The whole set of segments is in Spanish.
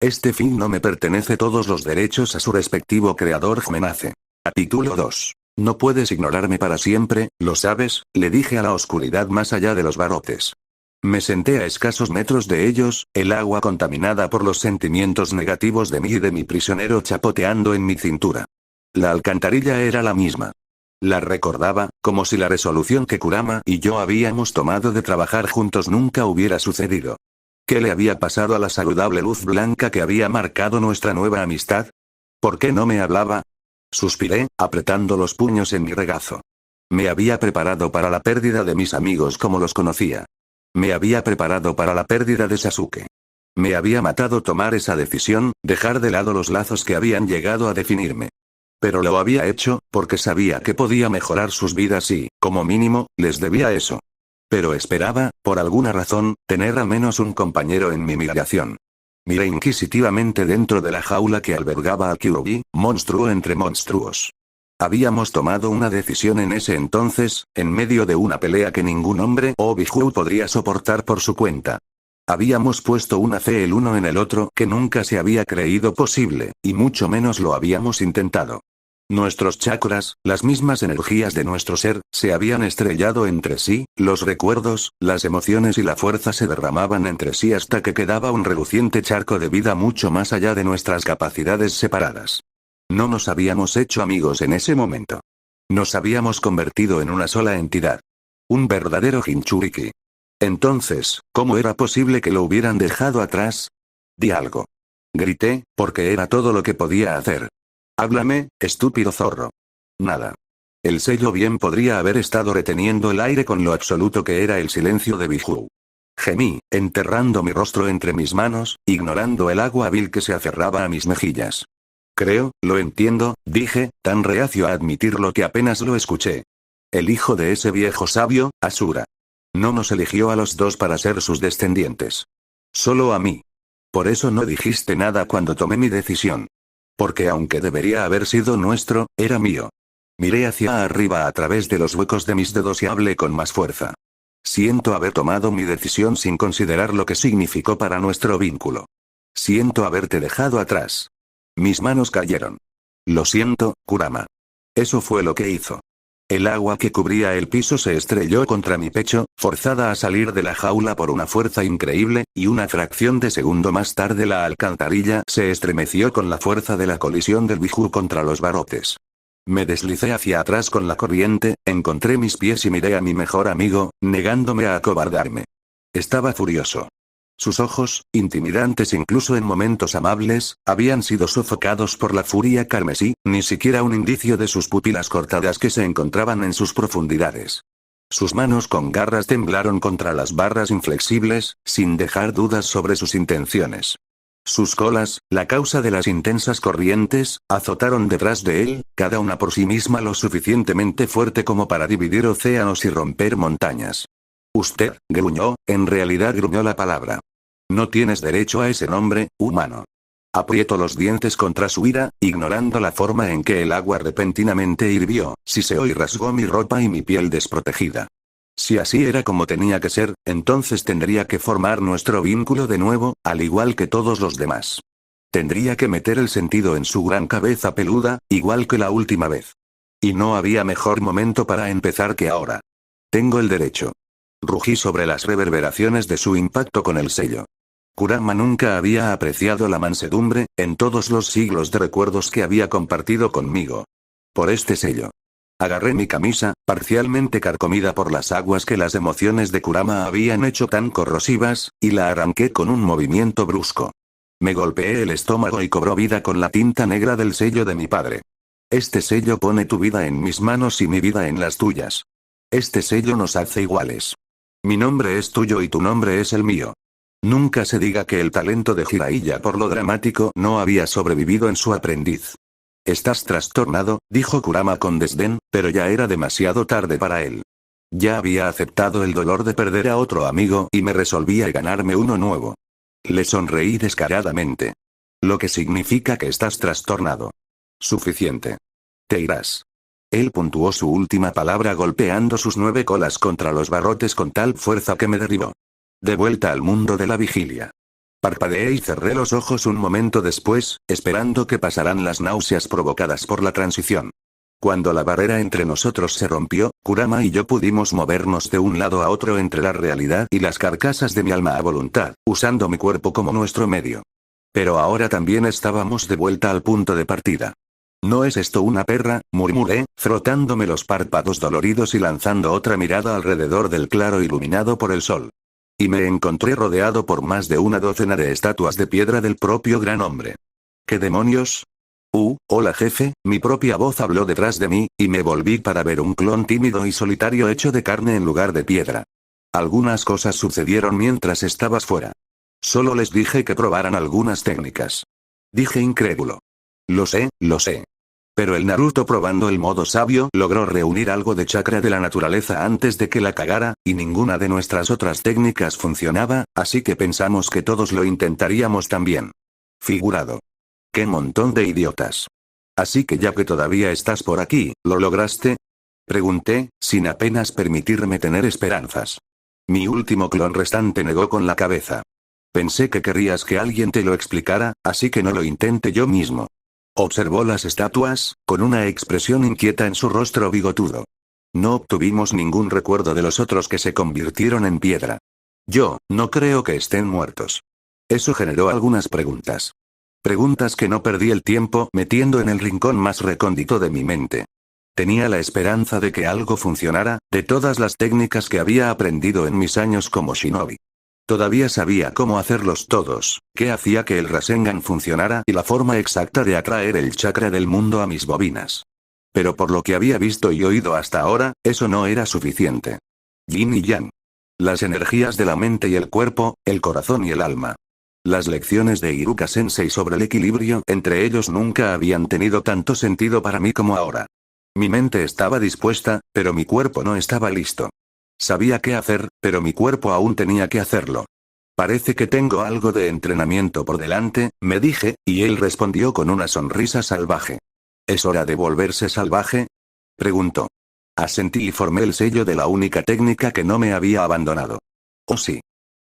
Este fin no me pertenece, todos los derechos a su respectivo creador Jmenace. Capítulo 2. No puedes ignorarme para siempre, lo sabes, le dije a la oscuridad más allá de los barrotes. Me senté a escasos metros de ellos, el agua contaminada por los sentimientos negativos de mí y de mi prisionero chapoteando en mi cintura. La alcantarilla era la misma. La recordaba, como si la resolución que Kurama y yo habíamos tomado de trabajar juntos nunca hubiera sucedido. ¿Qué le había pasado a la saludable luz blanca que había marcado nuestra nueva amistad? ¿Por qué no me hablaba? Suspiré, apretando los puños en mi regazo. Me había preparado para la pérdida de mis amigos como los conocía. Me había preparado para la pérdida de Sasuke. Me había matado tomar esa decisión, dejar de lado los lazos que habían llegado a definirme. Pero lo había hecho, porque sabía que podía mejorar sus vidas y, como mínimo, les debía eso. Pero esperaba, por alguna razón, tener al menos un compañero en mi migración. Miré inquisitivamente dentro de la jaula que albergaba a Kyuubi, monstruo entre monstruos. Habíamos tomado una decisión en ese entonces, en medio de una pelea que ningún hombre o Biju podría soportar por su cuenta. Habíamos puesto una fe el uno en el otro que nunca se había creído posible, y mucho menos lo habíamos intentado. Nuestros chakras, las mismas energías de nuestro ser, se habían estrellado entre sí, los recuerdos, las emociones y la fuerza se derramaban entre sí hasta que quedaba un reluciente charco de vida mucho más allá de nuestras capacidades separadas. No nos habíamos hecho amigos en ese momento. Nos habíamos convertido en una sola entidad. Un verdadero Jinchuriki. Entonces, ¿cómo era posible que lo hubieran dejado atrás? Di algo. Grité, porque era todo lo que podía hacer. Háblame, estúpido zorro. Nada. El sello bien podría haber estado reteniendo el aire con lo absoluto que era el silencio de Biju. Gemí, enterrando mi rostro entre mis manos, ignorando el agua vil que se aferraba a mis mejillas. Creo, lo entiendo, dije, tan reacio a admitirlo que apenas lo escuché. El hijo de ese viejo sabio, Asura. No nos eligió a los dos para ser sus descendientes. Solo a mí. Por eso no dijiste nada cuando tomé mi decisión. Porque aunque debería haber sido nuestro, era mío. Miré hacia arriba a través de los huecos de mis dedos y hablé con más fuerza. Siento haber tomado mi decisión sin considerar lo que significó para nuestro vínculo. Siento haberte dejado atrás. Mis manos cayeron. Lo siento, Kurama. Eso fue lo que hizo. El agua que cubría el piso se estrelló contra mi pecho, forzada a salir de la jaula por una fuerza increíble, y una fracción de segundo más tarde la alcantarilla se estremeció con la fuerza de la colisión del Biju contra los barrotes. Me deslicé hacia atrás con la corriente, encontré mis pies y miré a mi mejor amigo, negándome a acobardarme. Estaba furioso. Sus ojos, intimidantes incluso en momentos amables, habían sido sofocados por la furia carmesí, ni siquiera un indicio de sus pupilas cortadas que se encontraban en sus profundidades. Sus manos con garras temblaron contra las barras inflexibles, sin dejar dudas sobre sus intenciones. Sus colas, la causa de las intensas corrientes, azotaron detrás de él, cada una por sí misma lo suficientemente fuerte como para dividir océanos y romper montañas. Usted, gruñó, en realidad gruñó la palabra. No tienes derecho a ese nombre, humano. Aprieto los dientes contra su ira, ignorando la forma en que el agua repentinamente hirvió, siseó y rasgó mi ropa y mi piel desprotegida. Si así era como tenía que ser, entonces tendría que formar nuestro vínculo de nuevo, al igual que todos los demás. Tendría que meter el sentido en su gran cabeza peluda, igual que la última vez. Y no había mejor momento para empezar que ahora. Tengo el derecho. Rugí sobre las reverberaciones de su impacto con el sello. Kurama nunca había apreciado la mansedumbre, en todos los siglos de recuerdos que había compartido conmigo. Por este sello. Agarré mi camisa, parcialmente carcomida por las aguas que las emociones de Kurama habían hecho tan corrosivas, y la arranqué con un movimiento brusco. Me golpeé el estómago y cobró vida con la tinta negra del sello de mi padre. Este sello pone tu vida en mis manos y mi vida en las tuyas. Este sello nos hace iguales. Mi nombre es tuyo y tu nombre es el mío. Nunca se diga que el talento de Jiraiya por lo dramático no había sobrevivido en su aprendiz. Estás trastornado, dijo Kurama con desdén, pero ya era demasiado tarde para él. Ya había aceptado el dolor de perder a otro amigo y me resolvía ganarme uno nuevo. Le sonreí descaradamente. Lo que significa que estás trastornado. Suficiente. Te irás. Él puntuó su última palabra golpeando sus 9 colas contra los barrotes con tal fuerza que me derribó. De vuelta al mundo de la vigilia. Parpadeé y cerré los ojos un momento después, esperando que pasaran las náuseas provocadas por la transición. Cuando la barrera entre nosotros se rompió, Kurama y yo pudimos movernos de un lado a otro entre la realidad y las carcasas de mi alma a voluntad, usando mi cuerpo como nuestro medio. Pero ahora también estábamos de vuelta al punto de partida. ¿No es esto una perra?, murmuré, frotándome los párpados doloridos y lanzando otra mirada alrededor del claro iluminado por el sol. Y me encontré rodeado por más de una docena de estatuas de piedra del propio gran hombre. ¿Qué demonios? Hola jefe, mi propia voz habló detrás de mí, y me volví para ver un clon tímido y solitario hecho de carne en lugar de piedra. Algunas cosas sucedieron mientras estabas fuera. Solo les dije que probaran algunas técnicas. Dije incrédulo. Lo sé. Pero el Naruto, probando el modo sabio, logró reunir algo de chakra de la naturaleza antes de que la cagara, y ninguna de nuestras otras técnicas funcionaba, así que pensamos que todos lo intentaríamos también. Figurado. ¡Qué montón de idiotas! Así que ya que todavía estás por aquí, ¿lo lograste?, pregunté, sin apenas permitirme tener esperanzas. Mi último clon restante negó con la cabeza. Pensé que querrías que alguien te lo explicara, así que no lo intenté yo mismo. Observó las estatuas, con una expresión inquieta en su rostro bigotudo. No obtuvimos ningún recuerdo de los otros que se convirtieron en piedra. Yo, no creo que estén muertos. Eso generó algunas preguntas. Preguntas que no perdí el tiempo metiendo en el rincón más recóndito de mi mente. Tenía la esperanza de que algo funcionara, de todas las técnicas que había aprendido en mis años como shinobi. Todavía sabía cómo hacerlos todos, qué hacía que el Rasengan funcionara y la forma exacta de atraer el chakra del mundo a mis bobinas. Pero por lo que había visto y oído hasta ahora, eso no era suficiente. Yin y Yang. Las energías de la mente y el cuerpo, el corazón y el alma. Las lecciones de Iruka Sensei sobre el equilibrio entre ellos nunca habían tenido tanto sentido para mí como ahora. Mi mente estaba dispuesta, pero mi cuerpo no estaba listo. Sabía qué hacer, pero mi cuerpo aún tenía que hacerlo. Parece que tengo algo de entrenamiento por delante, me dije, y él respondió con una sonrisa salvaje. ¿Es hora de volverse salvaje?, preguntó. Asentí y formé el sello de la única técnica que no me había abandonado. Oh sí.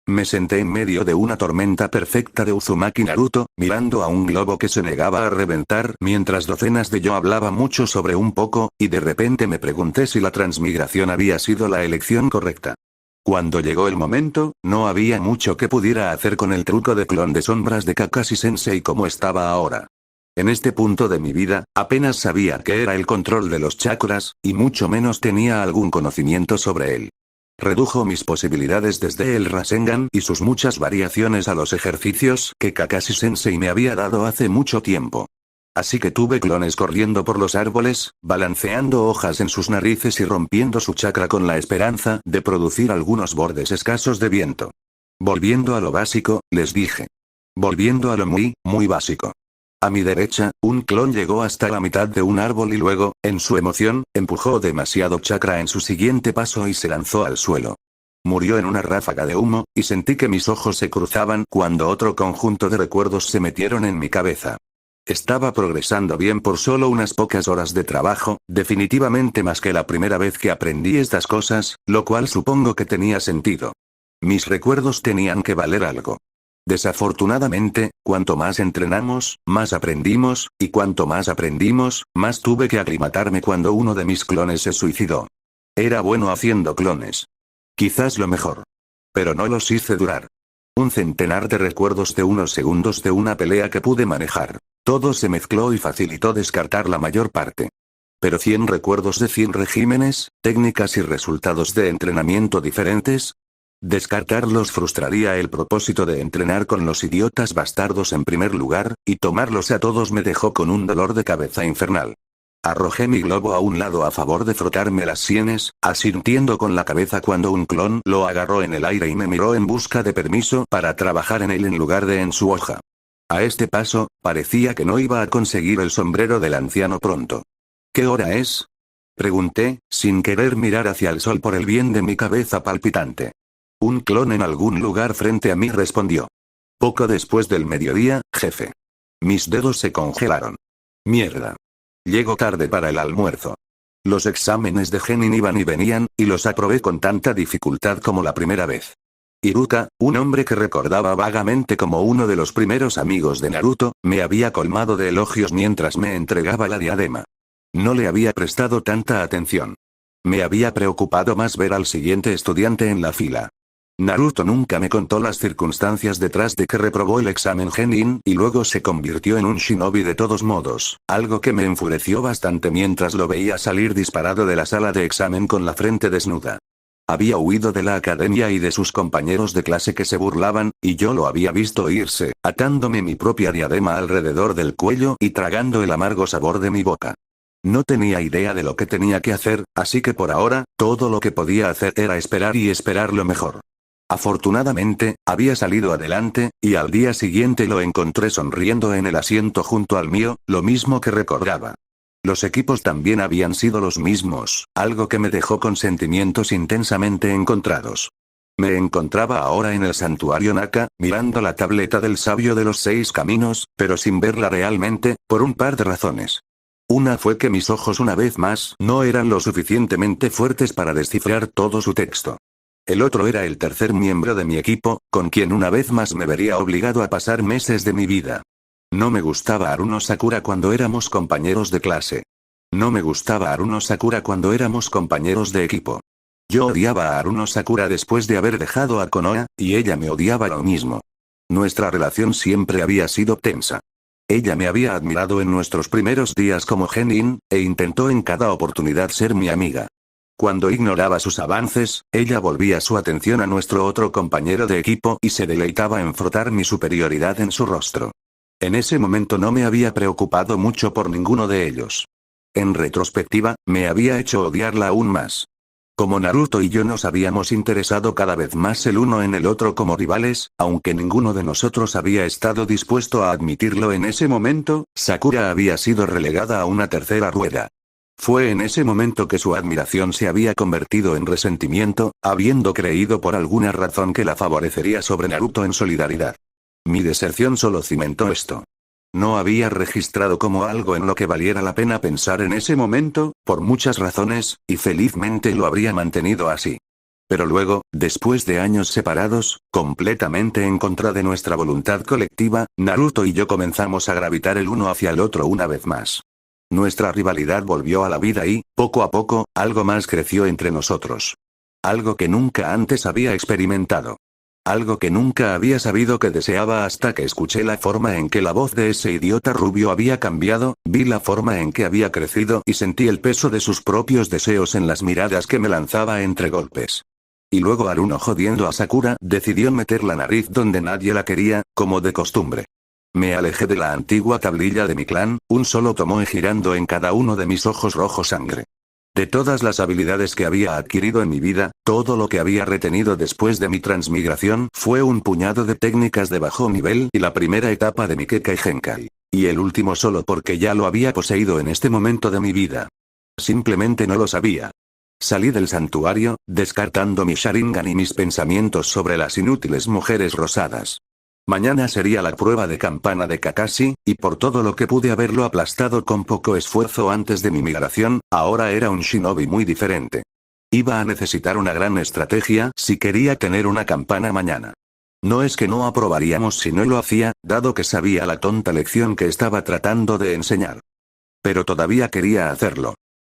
Me senté en medio de una tormenta perfecta de Uzumaki Naruto, mirando a un globo que se negaba a reventar mientras docenas de yo hablaba mucho sobre un poco, y de repente me pregunté si la transmigración había sido la elección correcta. Cuando llegó el momento, no había mucho que pudiera hacer con el truco de clon de sombras de Kakashi Sensei como estaba ahora. En este punto de mi vida, apenas sabía qué era el control de los chakras, y mucho menos tenía algún conocimiento sobre él. Redujo mis posibilidades desde el Rasengan y sus muchas variaciones a los ejercicios que Kakashi Sensei me había dado hace mucho tiempo. Así que tuve clones corriendo por los árboles, balanceando hojas en sus narices y rompiendo su chakra con la esperanza de producir algunos bordes escasos de viento. Volviendo a lo básico, les dije. Volviendo a lo muy básico. A mi derecha, un clon llegó hasta la mitad de un árbol y luego, en su emoción, empujó demasiado chakra en su siguiente paso y se lanzó al suelo. Murió en una ráfaga de humo, y sentí que mis ojos se cruzaban cuando otro conjunto de recuerdos se metieron en mi cabeza. Estaba progresando bien por solo unas pocas horas de trabajo, definitivamente más que la primera vez que aprendí estas cosas, lo cual supongo que tenía sentido. Mis recuerdos tenían que valer algo. Desafortunadamente, cuanto más entrenamos, más aprendimos, y cuanto más aprendimos, más tuve que aclimatarme cuando uno de mis clones se suicidó. Era bueno haciendo clones. Quizás lo mejor. Pero no los hice durar. Un centenar de recuerdos de unos segundos de una pelea que pude manejar. Todo se mezcló y facilitó descartar la mayor parte. Pero 100 recuerdos de 100 regímenes, técnicas y resultados de entrenamiento diferentes. Descartarlos frustraría el propósito de entrenar con los idiotas bastardos en primer lugar, y tomarlos a todos me dejó con un dolor de cabeza infernal. Arrojé mi globo a un lado a favor de frotarme las sienes, asintiendo con la cabeza cuando un clon lo agarró en el aire y me miró en busca de permiso para trabajar en él en lugar de en su hoja. A este paso, parecía que no iba a conseguir el sombrero del anciano pronto. ¿Qué hora es?, pregunté, sin querer mirar hacia el sol por el bien de mi cabeza palpitante. Un clon en algún lugar frente a mí respondió. Poco después del mediodía, jefe. Mis dedos se congelaron. Mierda. Llego tarde para el almuerzo. Los exámenes de Genin iban y venían, y los aprobé con tanta dificultad como la primera vez. Iruka, un hombre que recordaba vagamente como uno de los primeros amigos de Naruto, me había colmado de elogios mientras me entregaba la diadema. No le había prestado tanta atención. Me había preocupado más ver al siguiente estudiante en la fila. Naruto nunca me contó las circunstancias detrás de que reprobó el examen Genin y luego se convirtió en un shinobi de todos modos, algo que me enfureció bastante mientras lo veía salir disparado de la sala de examen con la frente desnuda. Había huido de la academia y de sus compañeros de clase que se burlaban, y yo lo había visto irse, atándome mi propia diadema alrededor del cuello y tragando el amargo sabor de mi boca. No tenía idea de lo que tenía que hacer, así que por ahora, todo lo que podía hacer era esperar y esperar lo mejor. Afortunadamente, había salido adelante, y al día siguiente lo encontré sonriendo en el asiento junto al mío, lo mismo que recordaba. Los equipos también habían sido los mismos, algo que me dejó con sentimientos intensamente encontrados. Me encontraba ahora en el santuario Naka, mirando la tableta del sabio de los 6 caminos, pero sin verla realmente, por un par de razones. Una fue que mis ojos una vez más no eran lo suficientemente fuertes para descifrar todo su texto. El otro era el tercer miembro de mi equipo, con quien una vez más me vería obligado a pasar meses de mi vida. No me gustaba Haruno Sakura cuando éramos compañeros de clase. No me gustaba Haruno Sakura cuando éramos compañeros de equipo. Yo odiaba a Haruno Sakura después de haber dejado a Konoha, y ella me odiaba lo mismo. Nuestra relación siempre había sido tensa. Ella me había admirado en nuestros primeros días como genin, e intentó en cada oportunidad ser mi amiga. Cuando ignoraba sus avances, ella volvía su atención a nuestro otro compañero de equipo y se deleitaba en frotar mi superioridad en su rostro. En ese momento no me había preocupado mucho por ninguno de ellos. En retrospectiva, me había hecho odiarla aún más. Como Naruto y yo nos habíamos interesado cada vez más el uno en el otro como rivales, aunque ninguno de nosotros había estado dispuesto a admitirlo en ese momento, Sakura había sido relegada a una tercera rueda. Fue en ese momento que su admiración se había convertido en resentimiento, habiendo creído por alguna razón que la favorecería sobre Naruto en solidaridad. Mi deserción solo cimentó esto. No había registrado como algo en lo que valiera la pena pensar en ese momento, por muchas razones, y felizmente lo habría mantenido así. Pero luego, después de años separados, completamente en contra de nuestra voluntad colectiva, Naruto y yo comenzamos a gravitar el uno hacia el otro una vez más. Nuestra rivalidad volvió a la vida y, poco a poco, algo más creció entre nosotros. Algo que nunca antes había experimentado. Algo que nunca había sabido que deseaba hasta que escuché la forma en que la voz de ese idiota rubio había cambiado, vi la forma en que había crecido y sentí el peso de sus propios deseos en las miradas que me lanzaba entre golpes. Y luego Haruno, jodiendo a Sakura, decidió meter la nariz donde nadie la quería, como de costumbre. Me alejé de la antigua tablilla de mi clan, un solo tomoe girando en cada uno de mis ojos rojo sangre. De todas las habilidades que había adquirido en mi vida, todo lo que había retenido después de mi transmigración fue un puñado de técnicas de bajo nivel y la primera etapa de mi Kekai Genkai. Y el último solo porque ya lo había poseído en este momento de mi vida. Simplemente no lo sabía. Salí del santuario, descartando mi Sharingan y mis pensamientos sobre las inútiles mujeres rosadas. Mañana sería la prueba de campana de Kakashi, y por todo lo que pude haberlo aplastado con poco esfuerzo antes de mi migración, ahora era un shinobi muy diferente. Iba a necesitar una gran estrategia si quería tener una campana mañana. No es que no aprobaríamos si no lo hacía, dado que sabía la tonta lección que estaba tratando de enseñar. Pero todavía quería hacerlo.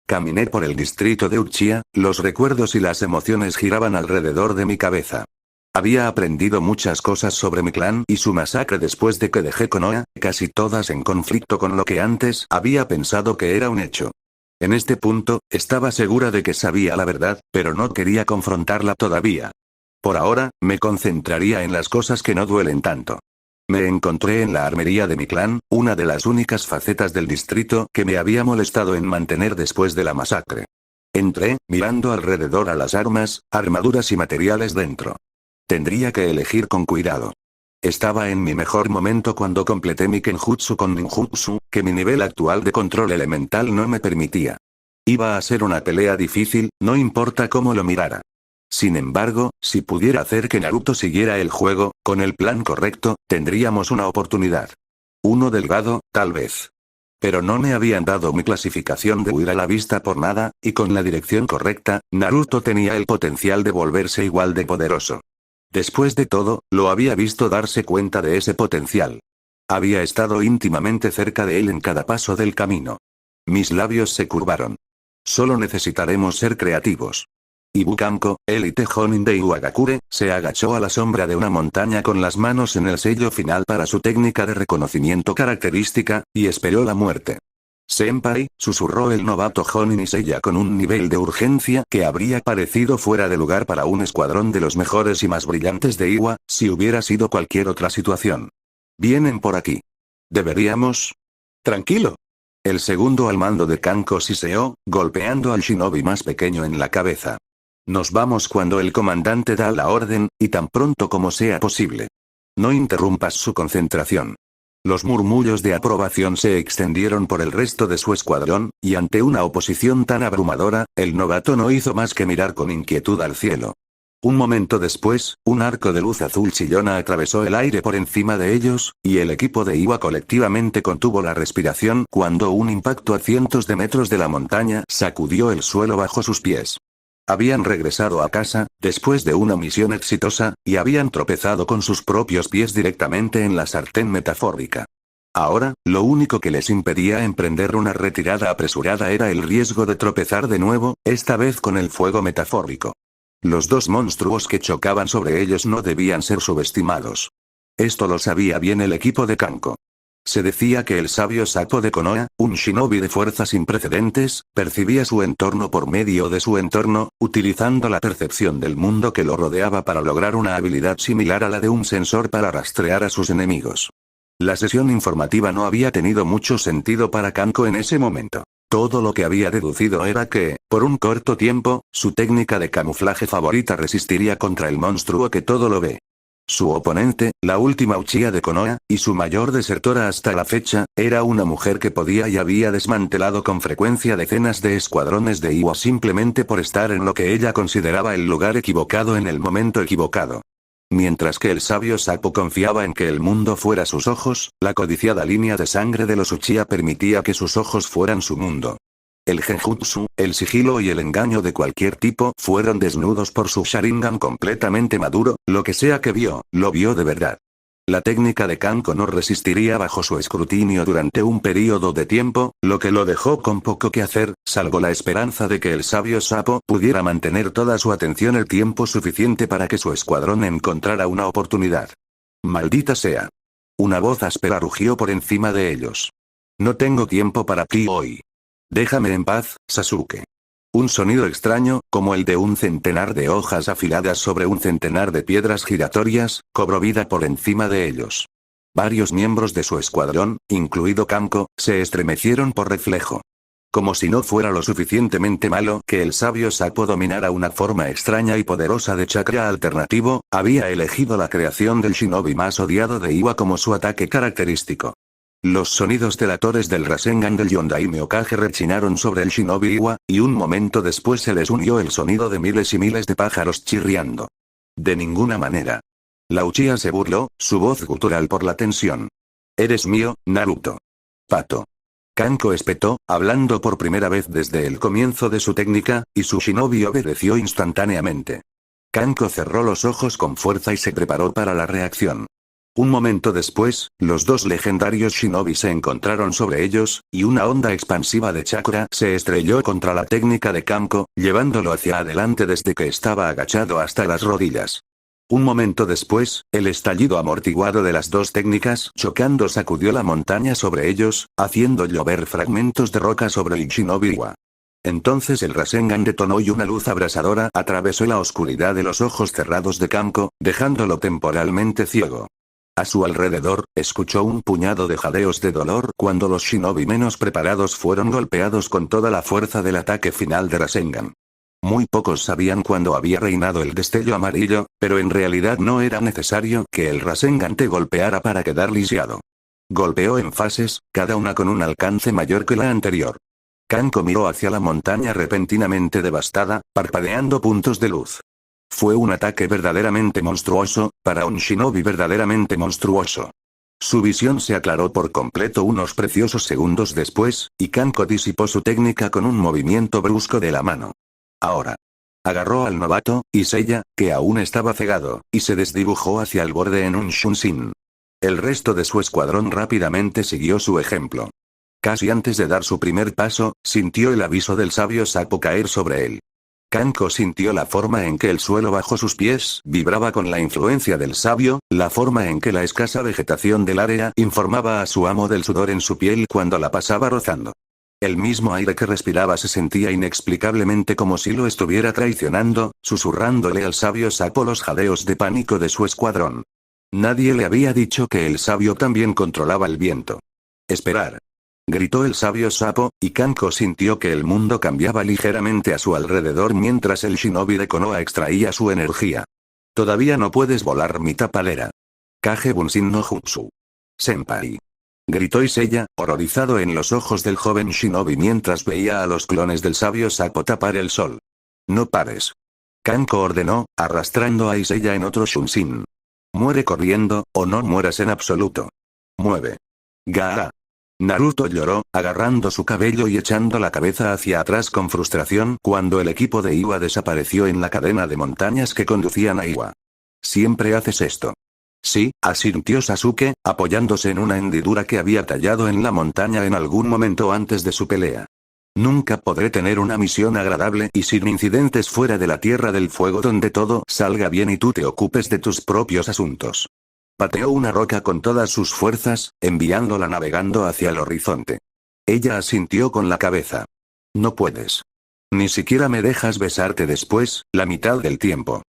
Caminé por el distrito de Uchiha, los recuerdos y las emociones giraban alrededor de mi cabeza. Había aprendido muchas cosas sobre mi clan y su masacre después de que dejé Konoha, casi todas en conflicto con lo que antes había pensado que era un hecho. En este punto, estaba segura de que sabía la verdad, pero no quería confrontarla todavía. Por ahora, me concentraría en las cosas que no duelen tanto. Me encontré en la armería de mi clan, una de las únicas facetas del distrito que me había molestado en mantener después de la masacre. Entré, mirando alrededor a las armas, armaduras y materiales dentro. Tendría que elegir con cuidado. Estaba en mi mejor momento cuando completé mi Kenjutsu con Ninjutsu, que mi nivel actual de control elemental no me permitía. Iba a ser una pelea difícil, no importa cómo lo mirara. Sin embargo, si pudiera hacer que Naruto siguiera el juego, con el plan correcto, tendríamos una oportunidad. Uno delgado, tal vez. Pero no me habían dado mi clasificación de huir a la vista por nada, y con la dirección correcta, Naruto tenía el potencial de volverse igual de poderoso. Después de todo, lo había visto darse cuenta de ese potencial. Había estado íntimamente cerca de él en cada paso del camino. Mis labios se curvaron. Solo necesitaremos ser creativos. Ibu Kanko, élite Jonin de Iwagakure, se agachó a la sombra de una montaña con las manos en el sello final para su técnica de reconocimiento característica, y esperó la muerte. Senpai, susurró el novato Jonin Iseiya con un nivel de urgencia que habría parecido fuera de lugar para un escuadrón de los mejores y más brillantes de Iwa, si hubiera sido cualquier otra situación. Vienen por aquí. ¿Deberíamos? Tranquilo. El segundo al mando de Kanko siseó, golpeando al shinobi más pequeño en la cabeza. Nos vamos cuando el comandante da la orden, y tan pronto como sea posible. No interrumpas su concentración. Los murmullos de aprobación se extendieron por el resto de su escuadrón, y ante una oposición tan abrumadora, el novato no hizo más que mirar con inquietud al cielo. Un momento después, un arco de luz azul chillona atravesó el aire por encima de ellos, y el equipo de Iwa colectivamente contuvo la respiración cuando un impacto a cientos de metros de la montaña sacudió el suelo bajo sus pies. Habían regresado a casa, después de una misión exitosa, y habían tropezado con sus propios pies directamente en la sartén metafórica. Ahora, lo único que les impedía emprender una retirada apresurada era el riesgo de tropezar de nuevo, esta vez con el fuego metafórico. Los dos monstruos que chocaban sobre ellos no debían ser subestimados. Esto lo sabía bien el equipo de Kanko. Se decía que el sabio sapo de Konoha, un shinobi de fuerza sin precedentes, percibía su entorno por medio de su entorno, utilizando la percepción del mundo que lo rodeaba para lograr una habilidad similar a la de un sensor para rastrear a sus enemigos. La sesión informativa no había tenido mucho sentido para Kanko en ese momento. Todo lo que había deducido era que, por un corto tiempo, su técnica de camuflaje favorita resistiría contra el monstruo que todo lo ve. Su oponente, la última Uchiha de Konoha, y su mayor desertora hasta la fecha, era una mujer que podía y había desmantelado con frecuencia decenas de escuadrones de Iwa simplemente por estar en lo que ella consideraba el lugar equivocado en el momento equivocado. Mientras que el sabio sapo confiaba en que el mundo fuera sus ojos, la codiciada línea de sangre de los Uchiha permitía que sus ojos fueran su mundo. El genjutsu, el sigilo y el engaño de cualquier tipo fueron desnudos por su Sharingan completamente maduro, lo que sea que vio, lo vio de verdad. La técnica de Kanko no resistiría bajo su escrutinio durante un período de tiempo, lo que lo dejó con poco que hacer, salvo la esperanza de que el sabio sapo pudiera mantener toda su atención el tiempo suficiente para que su escuadrón encontrara una oportunidad. Maldita sea. Una voz áspera rugió por encima de ellos. No tengo tiempo para ti hoy. Déjame en paz, Sasuke. Un sonido extraño, como el de un centenar de hojas afiladas sobre un centenar de piedras giratorias, cobró vida por encima de ellos. Varios miembros de su escuadrón, incluido Kanko, se estremecieron por reflejo. Como si no fuera lo suficientemente malo que el sabio sapo dominara una forma extraña y poderosa de chakra alternativo, había elegido la creación del shinobi más odiado de Iwa como su ataque característico. Los sonidos delatores del Rasengan del Yondaime Hokage rechinaron sobre el shinobi Iwa, y un momento después se les unió el sonido de miles y miles de pájaros chirriando. De ninguna manera. La Uchiha se burló, su voz gutural por la tensión. Eres mío, Naruto. Pato. Kanko espetó, hablando por primera vez desde el comienzo de su técnica, y su shinobi obedeció instantáneamente. Kanko cerró los ojos con fuerza y se preparó para la reacción. Un momento después, los dos legendarios shinobi se encontraron sobre ellos, y una onda expansiva de chakra se estrelló contra la técnica de Kanko, llevándolo hacia adelante desde que estaba agachado hasta las rodillas. Un momento después, el estallido amortiguado de las dos técnicas chocando sacudió la montaña sobre ellos, haciendo llover fragmentos de roca sobre el shinobi Iwa. Entonces el Rasengan detonó y una luz abrasadora atravesó la oscuridad de los ojos cerrados de Kanko, dejándolo temporalmente ciego. A su alrededor, escuchó un puñado de jadeos de dolor cuando los shinobi menos preparados fueron golpeados con toda la fuerza del ataque final de Rasengan. Muy pocos sabían cuándo había reinado el destello amarillo, pero en realidad no era necesario que el Rasengan te golpeara para quedar lisiado. Golpeó en fases, cada una con un alcance mayor que la anterior. Kanko miró hacia la montaña repentinamente devastada, parpadeando puntos de luz. Fue un ataque verdaderamente monstruoso, para un shinobi verdaderamente monstruoso. Su visión se aclaró por completo unos preciosos segundos después, y Kanko disipó su técnica con un movimiento brusco de la mano. Ahora. Agarró al novato, y Seiya, que aún estaba cegado, y se desdibujó hacia el borde en un Shunshin. El resto de su escuadrón rápidamente siguió su ejemplo. Casi antes de dar su primer paso, sintió el aviso del sabio sapo caer sobre él. Kanko sintió la forma en que el suelo bajo sus pies vibraba con la influencia del sabio, la forma en que la escasa vegetación del área informaba a su amo del sudor en su piel cuando la pasaba rozando. El mismo aire que respiraba se sentía inexplicablemente como si lo estuviera traicionando, susurrándole al sabio sapo los jadeos de pánico de su escuadrón. Nadie le había dicho que el sabio también controlaba el viento. Esperar. Gritó el sabio sapo, y Kanko sintió que el mundo cambiaba ligeramente a su alrededor mientras el shinobi de Konoha extraía su energía. Todavía no puedes volar mi tapadera. Kage Bunshin no Jutsu. Senpai. Gritó Seiya, horrorizado en los ojos del joven shinobi mientras veía a los clones del sabio sapo tapar el sol. No pares. Kanko ordenó, arrastrando a Seiya en otro Shunshin. Muere corriendo, o no mueras en absoluto. Mueve. Gaara. Naruto lloró, agarrando su cabello y echando la cabeza hacia atrás con frustración cuando el equipo de Iwa desapareció en la cadena de montañas que conducían a Iwa. Siempre haces esto. Sí, asintió Sasuke, apoyándose en una hendidura que había tallado en la montaña en algún momento antes de su pelea. Nunca podré tener una misión agradable y sin incidentes fuera de la Tierra del Fuego donde todo salga bien y tú te ocupes de tus propios asuntos. Pateó una roca con todas sus fuerzas, enviándola navegando hacia el horizonte. Ella asintió con la cabeza. No puedes. Ni siquiera me dejas besarte después, la mitad del tiempo.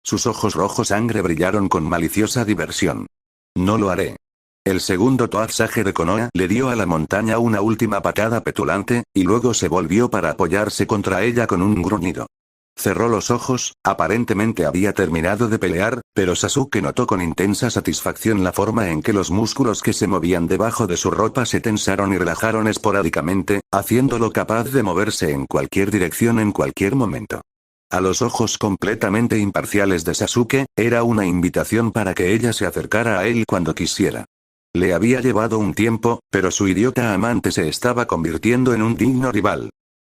Sus ojos rojos sangre brillaron con maliciosa diversión. No lo haré. El segundo Toazage de Konoha le dio a la montaña una última patada petulante, y luego se volvió para apoyarse contra ella con un gruñido. Cerró los ojos, aparentemente había terminado de pelear, pero Sasuke notó con intensa satisfacción la forma en que los músculos que se movían debajo de su ropa se tensaron y relajaron esporádicamente, haciéndolo capaz de moverse en cualquier dirección en cualquier momento. A los ojos completamente imparciales de Sasuke, era una invitación para que ella se acercara a él cuando quisiera. Le había llevado un tiempo, pero su idiota amante se estaba convirtiendo en un digno rival.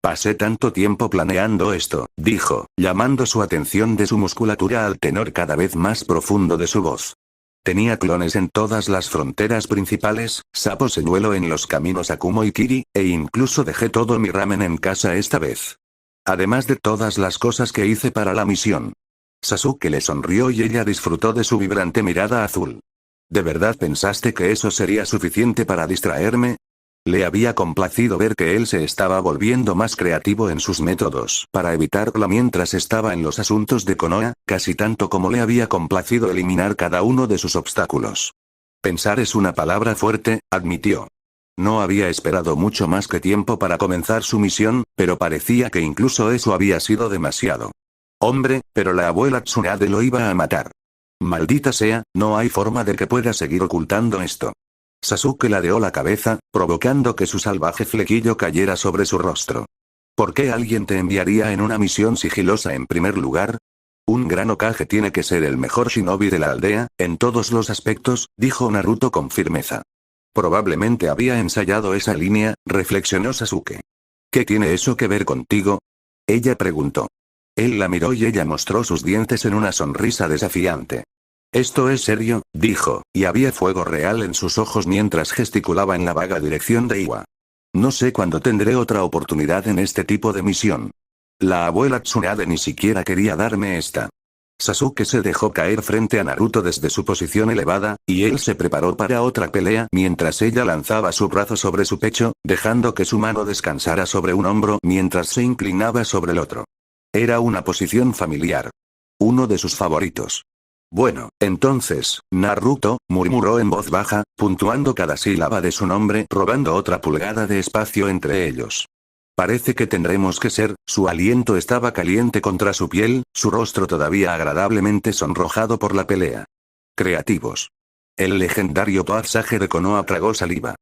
Pasé tanto tiempo planeando esto, dijo, llamando su atención de su musculatura al tenor cada vez más profundo de su voz. Tenía clones en todas las fronteras principales, sapo señuelo en los caminos a Kumo y Kiri, e incluso dejé todo mi ramen en casa esta vez. Además de todas las cosas que hice para la misión. Sasuke le sonrió y ella disfrutó de su vibrante mirada azul. ¿De verdad pensaste que eso sería suficiente para distraerme? Le había complacido ver que él se estaba volviendo más creativo en sus métodos para evitarla mientras estaba en los asuntos de Konoha, casi tanto como le había complacido eliminar cada uno de sus obstáculos. Pensar es una palabra fuerte, admitió. No había esperado mucho más que tiempo para comenzar su misión, pero parecía que incluso eso había sido demasiado. Hombre, pero la abuela Tsunade lo iba a matar. Maldita sea, no hay forma de que pueda seguir ocultando esto. Sasuke ladeó la cabeza, provocando que su salvaje flequillo cayera sobre su rostro. ¿Por qué alguien te enviaría en una misión sigilosa en primer lugar? Un gran Hokage tiene que ser el mejor shinobi de la aldea, en todos los aspectos, dijo Naruto con firmeza. Probablemente había ensayado esa línea, reflexionó Sasuke. ¿Qué tiene eso que ver contigo? Ella preguntó. Él la miró y ella mostró sus dientes en una sonrisa desafiante. Esto es serio, dijo, y había fuego real en sus ojos mientras gesticulaba en la vaga dirección de Iwa. No sé cuándo tendré otra oportunidad en este tipo de misión. La abuela Tsunade ni siquiera quería darme esta. Sasuke se dejó caer frente a Naruto desde su posición elevada, y él se preparó para otra pelea mientras ella lanzaba su brazo sobre su pecho, dejando que su mano descansara sobre un hombro mientras se inclinaba sobre el otro. Era una posición familiar. Uno de sus favoritos. Bueno, entonces, Naruto, murmuró en voz baja, puntuando cada sílaba de su nombre, robando otra pulgada de espacio entre ellos. Parece que tendremos que ser, su aliento estaba caliente contra su piel, su rostro todavía agradablemente sonrojado por la pelea. Creativos. El legendario Toazage de Konoha tragó saliva.